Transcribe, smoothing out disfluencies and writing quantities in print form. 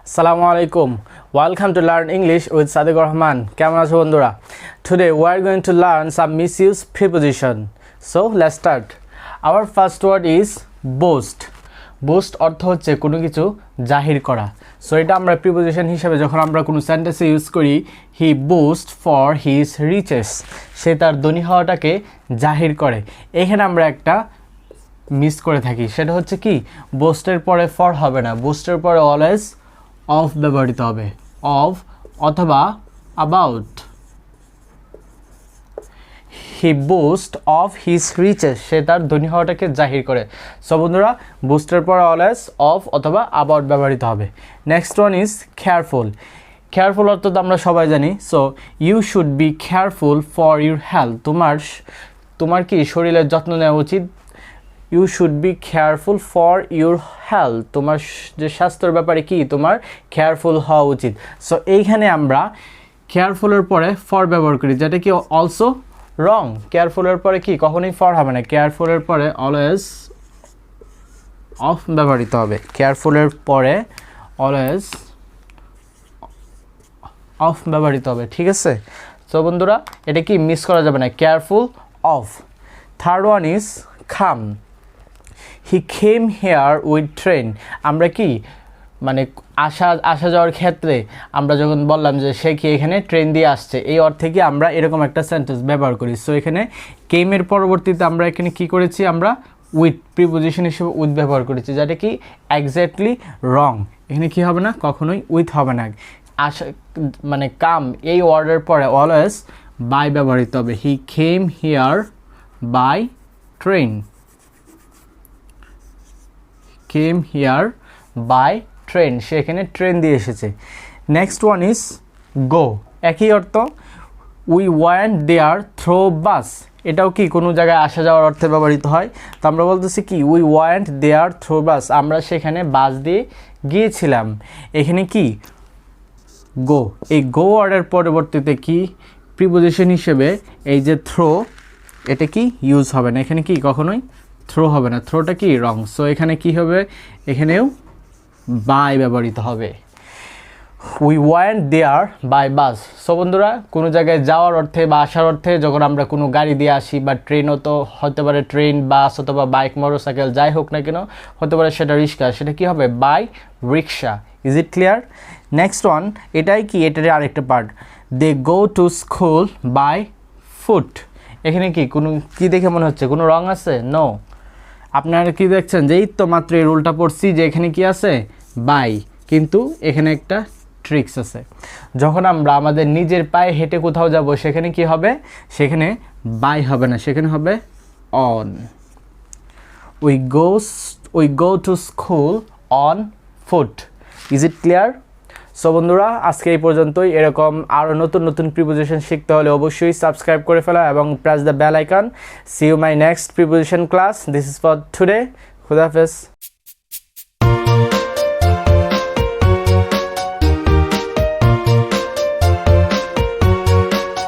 Assalamu alaikum. Welcome to Learn English with Sadekur Rahman. কেমন আছো বন্ধুরা? Today we are going to learn some misuse preposition. So let's start. Our first word is boast. Boast অর্থ হচ্ছে কোনো কিছু জাহির করা। So এটা আমরা প্রিপোজিশন হিসেবে যখন আমরা কোনো সেন্টেন্সে ইউজ করি, he boasts for his riches. সে তার ধনী হওয়াটাকে জাহির করে। এখানে আমরা একটা মিস করে থাকি, সেটা হচ্ছে কি boast-এর পরে for হবে না, boast-এর পরে অলওয়েজ of ব্যবহৃত হবে, of অথবা about. He boasts of his riches. সে তার ধনী হওয়াটাকে জাহির করে। সো বন্ধুরা, boast-এর পরে অলওয়েজ of অথবা about ব্যবহৃত হবে। Next one is careful. Careful অর্থ তো আমরা সবাই জানি। So you should be careful for your health. তোমার কি শরীরের যত্ন নেওয়া উচিত। You should be careful for your health. তোমার যে স্বাস্থ্যের ব্যাপারে কি তোমার কেয়ারফুল হওয়া উচিত। সো এইখানে আমরা কেয়ারফুলের পরে ফর ব্যবহার করি, যেটা কি অলসো রং। কেয়ারফুলের পরে কি কখনোই ফর হবে না, কেয়ারফুলের পরে অলওয়েজ অফ ব্যবহৃত হবে। কেয়ারফুলের পরে অলওয়েজ অফ ব্যবহৃত হবে, ঠিক আছে। সো বন্ধুরা, এটা কি মিস করা যাবে না, careful of. Third one is খাম। হি কেম হেয়ার উইথ ট্রেন। আমরা কি মানে আসা যাওয়ার ক্ষেত্রে আমরা যখন বললাম যে সে কি এখানে ট্রেন দিয়ে আসছে, এই অর্থে কি আমরা এরকম একটা সেন্টেন্স ব্যবহার করি। সো এখানে কেমের পরবর্তীতে আমরা এখানে কি করেছি, আমরা উইথ প্রিপোজিশন হিসেবে উইথ ব্যবহার করেছি, যেটা কি এক্স্যাক্টলি রং। এখানে কি হবে না, কখনোই উইথ হবে না। আসা মানে কাম এই ওয়ার্ডের পরে অলওয়েজ বাই ব্যবহৃত হবে। He came here by train. Came here by train, সে এখানে ট্রেন দিয়ে এসেছে। Next one is go. একই অর্থ, we want there through bus. এটাও কি কোনো জায়গায় আসা যাওয়ার অর্থে ব্যবহৃত হয়। তো আমরা বলতেছি কি উই ওয়ান্ট দেয়ার থ্রো বাস, আমরা সেখানে বাস দিয়ে গিয়েছিলাম। এখানে কি গো, এই গো ওয়ার্ডের পরবর্তীতে কি প্রিপোজিশন হিসেবে এই যে থ্রো, এটা কি ইউজ হবে না। এখানে কি কখনোই থ্রো হবে না, থ্রোটা কি রং। সো এখানে কি হবে, এখানেও বাই ব্যবহৃত হবে। We want there by bus. So বন্ধুরা, কোনো জায়গায় যাওয়ার অর্থে বা আসার অর্থে যখন আমরা কোনো গাড়ি দিয়ে আসি, বা ট্রেনও তো হতে পারে, ট্রেন, বাস অথবা বাইক, মোটরসাইকেল যাই হোক না কেন, হতে পারে সেটা রিক্সা, সেটা কি হবে by rickshaw. Is it clear? Next one, এটাই কি এটারই আরেকটা part. They go to school by foot. এখানে কি কোনো কি দেখে মনে হচ্ছে কোনো রং আছে? নো। আপনারা কি দেখছেন যে এই তো মাত্র এই রুলটা পড়ছি যে এখানে কি আছে বাই, কিন্তু এখানে একটা ট্রিক্স আছে। যখন আমরা আমাদের নিজের পায়ে হেঁটে কোথাও যাব, সেখানে কি হবে, সেখানে বাই হবে না, সেখানে হবে on. We go to school on foot. Is it clear? So বন্ধুরা, আজকে এই পর্যন্তই। এরকম আরও নতুন নতুন প্রিপোজিশন শিখতে হলে অবশ্যই সাবস্ক্রাইব করে ফেলা এবং press the bell icon. See you my next preposition class. This is for today. খুদা হাফেজ।